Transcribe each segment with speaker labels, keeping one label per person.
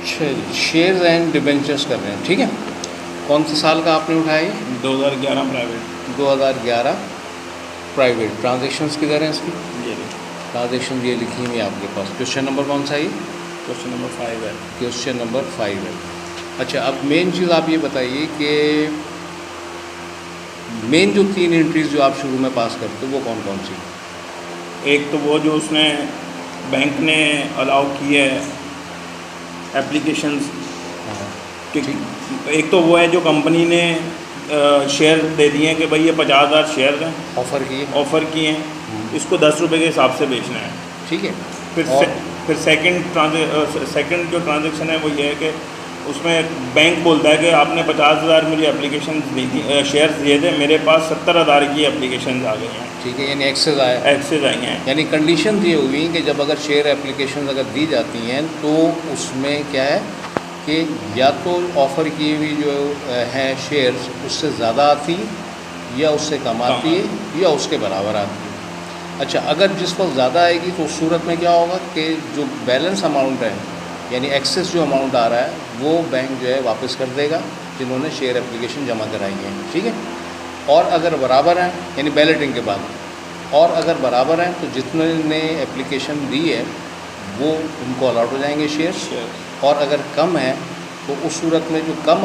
Speaker 1: अच्छा, shares and debentures कर रहे हैं, ठीक है। कौन से साल का आपने उठाया ये?
Speaker 2: 2011 प्राइवेट।
Speaker 1: 2011 प्राइवेट। ट्रांजेक्शन्स किधर हैं इसकी?
Speaker 2: ये
Speaker 1: ट्रांजेक्शन ये लिखी हुई है आपके पास। क्वेश्चन नंबर कौन सा है ये?
Speaker 2: क्वेश्चन नंबर 5 है।
Speaker 1: क्वेश्चन नंबर 5 है। अच्छा, अब मेन चीज़ आप ये बताइए कि मेन जो 3 एंट्रीज जो आप शुरू में पास करते हो वो कौन कौन सी?
Speaker 2: एक तो वो जो उसने बैंक ने अलाउ की है एप्लीकेशंस
Speaker 1: हाँ,
Speaker 2: कि
Speaker 1: ठीक।
Speaker 2: एक तो वो है जो कंपनी ने शेयर दे दिए हैं कि भाई ये 50,000 शेयर हैं,
Speaker 1: ऑफ़र किए।
Speaker 2: ऑफ़र किए हैं, इसको 10 रुपये के हिसाब से बेचना है।
Speaker 1: ठीक है।
Speaker 2: फिर
Speaker 1: और
Speaker 2: फिर सेकंड जो ट्रांजेक्शन है वो ये है कि उसमें बैंक बोलता है कि आपने 50,000 मुझे एप्लीकेशन दी थी, शेयर्स दिए थे, मेरे पास 70,000 की एप्लीकेशन आ गई हैं।
Speaker 1: ठीक है, यानी एक्सेस आया।
Speaker 2: एक्सेस आई हैं।
Speaker 1: यानी कंडीशन ये हुई कि जब अगर शेयर एप्लीकेशन अगर दी जाती हैं तो उसमें क्या है कि या तो ऑफ़र की हुई जो हैं शेयर्स उससे ज़्यादा आती या उससे कम आती है या उसके बराबर आती है। अच्छा, अगर जिस पर ज़्यादा आएगी तो उस सूरत में क्या होगा कि जो बैलेंस अमाउंट है यानी एक्सेस जो अमाउंट आ रहा है वो बैंक जो है वापस कर देगा जिन्होंने शेयर एप्लीकेशन जमा कराई है, ठीक है। और अगर बराबर हैं यानी बैलेटिंग के बाद, और अगर बराबर हैं तो जितने ने एप्लीकेशन दी है वो उनको अलॉट हो जाएंगे शेयर्स। और अगर कम है तो उस सूरत में जो कम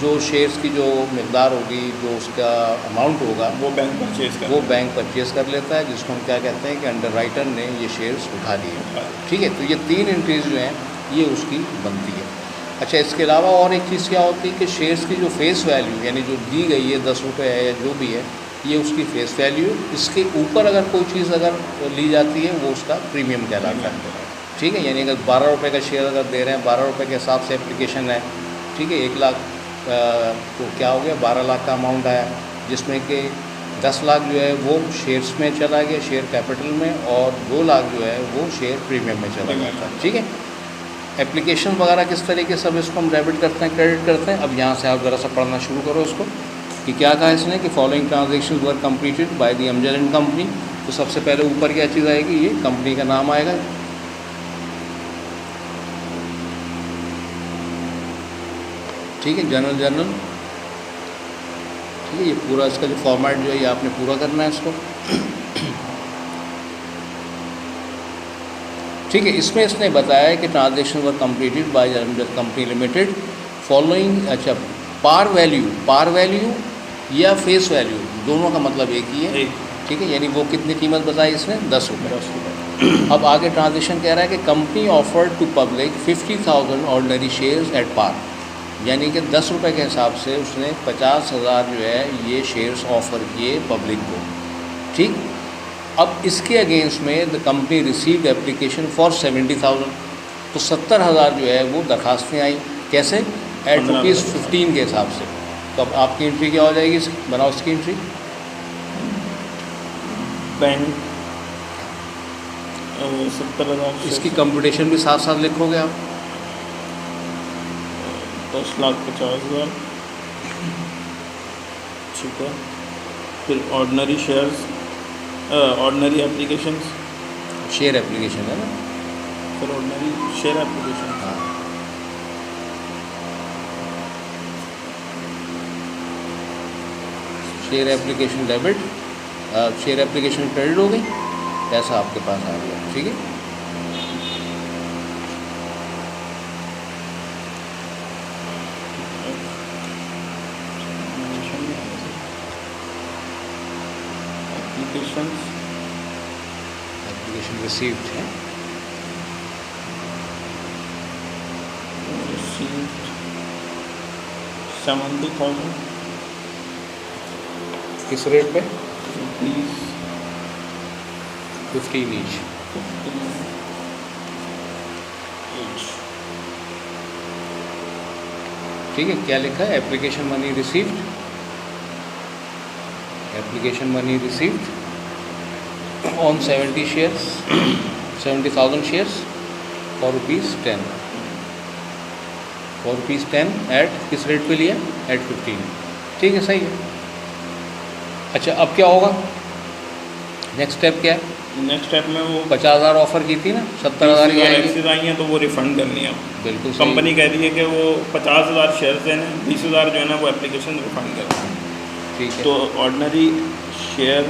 Speaker 1: जो शेयर्स की जो मिकदार होगी, जो उसका अमाउंट होगा
Speaker 2: वो बैंक
Speaker 1: परचेज़ कर लेता है, जिसको हम क्या कहते हैं कि अंडरराइटर ने ये शेयर्स उठा लिए, ठीक है। तो ये 3 एंट्रीज जो हैं ये उसकी बनती है। अच्छा, इसके अलावा और एक चीज़ क्या होती है कि शेयर्स की जो फेस वैल्यू यानी जो दी गई है 10 रुपये है या जो भी है, ये उसकी फेस वैल्यू। इसके ऊपर अगर कोई चीज़ अगर ली जाती है वो उसका प्रीमियम कहलाता है, ठीक है। यानी अगर 12 रुपये का शेयर अगर दे रहे हैं, 12 रुपये के हिसाब से एप्लीकेशन है, ठीक है। 1 लाख तो क्या हो गया, 12 लाख का अमाउंट आया, जिसमें कि 10 लाख जो है वो शेयर्स में चला गया, शेयर कैपिटल में, और 2 लाख जो है वो शेयर प्रीमियम में चला गया था, ठीक है। एप्लीकेशन वगैरह किस तरीके से अब इसको हम डेबिट करते हैं, क्रेडिट करते हैं। अब यहाँ से आप ज़रा सा पढ़ना शुरू करो इसको कि क्या कहा इसने कि following transaction were completed by the Amjad and company. तो सबसे पहले ऊपर क्या चीज़ आएगी, ये कंपनी का नाम आएगा, ठीक है, जनरल, ठीक है। ये पूरा इसका जो फॉर्मेट जो है ये आपने पूरा करना है इसको, ठीक है। इसमें इसने बताया कि transaction were completed by Amjad company limited following. अच्छा, पार वैल्यू या फेस वैल्यू दोनों का मतलब एक ही है, ठीक है। यानी वो कितनी कीमत बताई इसने, 10 रुपये। अब आगे ट्रांजेक्शन कह रहा है कि company offered to public 50,000 ordinary shares at par, यानी कि 10 रुपये के हिसाब से उसने 50,000 जो है ये शेयर्स ऑफ़र किए पब्लिक को, ठीक। अब इसके अगेंस्ट में the company received application for 70,000, तो 70,000 जो है वो दरखास्तें आई, कैसे, एट ₹15 के हिसाब से। तो अब आपकी एंट्री क्या हो जाएगी, बनाओ इसकी एंट्री।
Speaker 2: बैंक 70,000,
Speaker 1: इसकी कंप्यूटेशन भी साथ साथ लिखोगे आप।
Speaker 2: 10,50,000, ठीक है। फिर ordinary shares, ordinary applications,
Speaker 1: share application है ना,
Speaker 2: फिर ऑर्डिनरी शेयर एप्लीकेशन,
Speaker 1: हाँ। Share application debit, share application credit हो गई, पैसा आपके पास आ गया, ठीक है। एप्लीकेशन रिसीव्ड है,
Speaker 2: received 70,000
Speaker 1: किस रेट पे,
Speaker 2: rupees
Speaker 1: 15 ईच,
Speaker 2: 15 each।
Speaker 1: ठीक है। क्या लिखा है, application money received, application money received on 70 shares, 70,000 shares for ₹10, for ₹10 at किस रेट पे लिया, एट 15, ठीक है, सही है। अच्छा, अब क्या होगा, नेक्स्ट स्टेप क्या है,
Speaker 2: नेक्स्ट स्टेप में वो
Speaker 1: 50,000 ऑफर की थी ना, 70,000 की आएगी।
Speaker 2: एक्सेस आई हैं तो वो रिफ़ंड करनी है।
Speaker 1: बिल्कुल सही।
Speaker 2: कंपनी कह रही है कि वो 50,000 शेयर देने, 20,000 जो है ना वो एप्लीकेशन रिफ़ंड करना।
Speaker 1: ठीक है।
Speaker 2: तो ऑर्डिनरी शेयर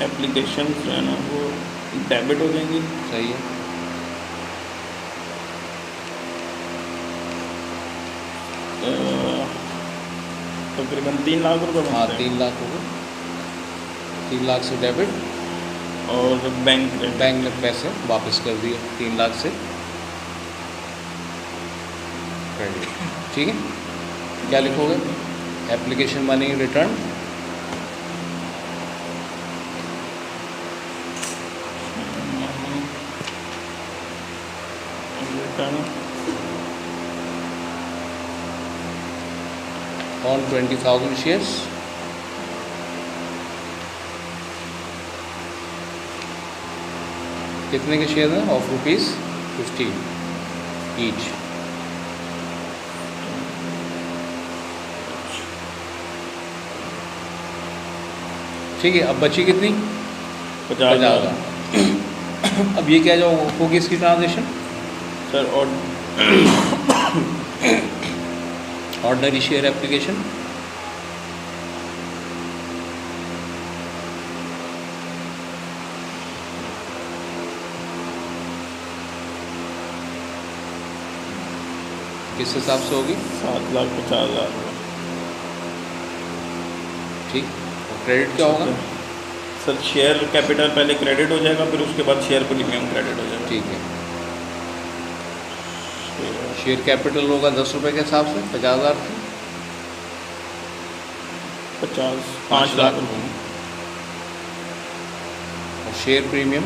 Speaker 2: एप्लीकेशन जो है ना वो डेबिट हो जाएंगी।
Speaker 1: सही है।
Speaker 2: तकरीबन 3 लाख रुपये
Speaker 1: हाँ,
Speaker 2: बनते हैं।
Speaker 1: 3 लाख हो गए। 3 लाख से डेबिट,
Speaker 2: और
Speaker 1: बैंक ने पैसे वापस कर दिए 3 लाख से क्रेडिट। ठीक है, क्या लिखोगे? Application money return, on 20,000 shares. कितने के शेयर हैं? Of ₹50 each. ठीक है, अब बची कितनी?
Speaker 2: 50,000
Speaker 1: अब ये क्या जो होगी इसकी ट्रांजेक्शन?
Speaker 2: सर। और
Speaker 1: ऑर्डिनरी शेयर एप्लीकेशन, किस हिसाब से होगी?
Speaker 2: 7,50,000।
Speaker 1: ठीक, और क्रेडिट क्या होगा?
Speaker 2: सर शेयर कैपिटल पहले क्रेडिट हो जाएगा, फिर उसके बाद शेयर प्रीमियम क्रेडिट हो जाएगा।
Speaker 1: ठीक है, शेयर कैपिटल होगा 10 रुपये के हिसाब से 50,000 की,
Speaker 2: 5 लाख रुपये।
Speaker 1: और शेयर प्रीमियम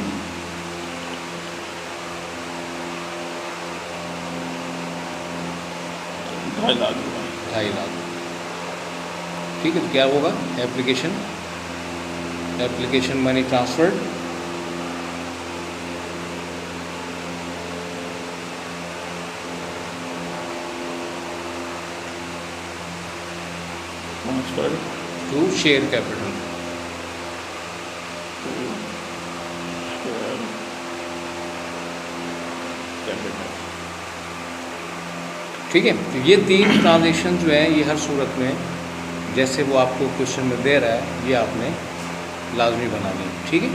Speaker 2: 2.5 लाख रुपये।
Speaker 1: 2.5 लाख। ठीक है, तो क्या होगा? Application money transferred, to share capital. ठीक है, तो ये 3 ट्रांजेक्शन जो है ये हर सूरत में जैसे वो आपको क्वेश्चन में दे रहा है ये आपने लाजमी बनानी है। ठीक है।